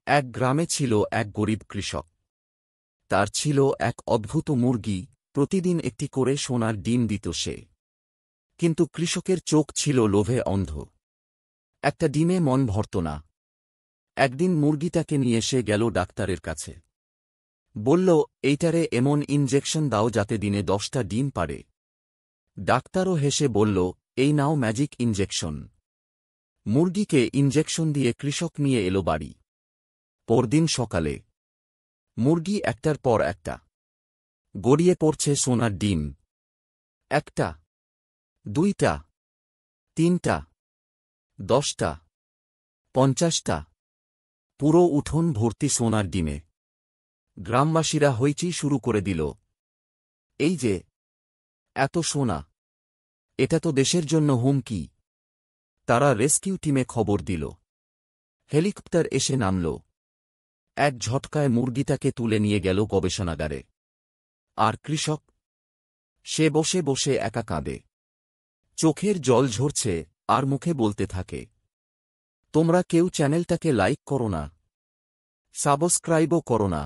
এক গ্রামে ছিল এক গরিব কৃষক। তার ছিল এক অদ্ভুত মুরগি, প্রতিদিন একটি করে সোনার ডিম দিত সে। কিন্তু কৃষকের চোখ ছিল লোভে অন্ধ। একটা ডিমে মন ভরত না। একদিন মুরগিটাকে নিয়ে সে গেল ডাক্তারের কাছে। বলল, এইটারে এমন ইনজেকশন দাও যাতে দিনে 10টা ডিম পারে। ডাক্তারও হেসে বলল, এই নাও ম্যাজিক ইনজেকশন। মুরগিকে ইনজেকশন দিয়ে কৃষক নিয়ে এলো বাড়ি। পরদিন সকালে মুরগি একটার পর একটা গড়িয়ে পড়ছে সোনার ডিম। একটা, দুইটা, তিনটা, 10টা, 50টা, পুরো উঠোন ভর্তি সোনার ডিমে। গ্রামবাসীরা হইচই শুরু করে দিল। এই যে, এত সোনা, এটা তো দেশের জন্য হুমকি। তারা রেস্কিউ টিমে খবর দিল। হেলিকপ্টার এসে নামল। এক ঝটকায় মুরগিটাকে তুলে নিয়ে গেল গবেষণাগারে। আর কৃষক, সে বসে বসে একা কাঁদে। চোখের জল ঝরছে আর মুখে বলতে থাকে, তোমরা কেউ চ্যানেলটাকে লাইক করো না, সাবস্ক্রাইবও করো না।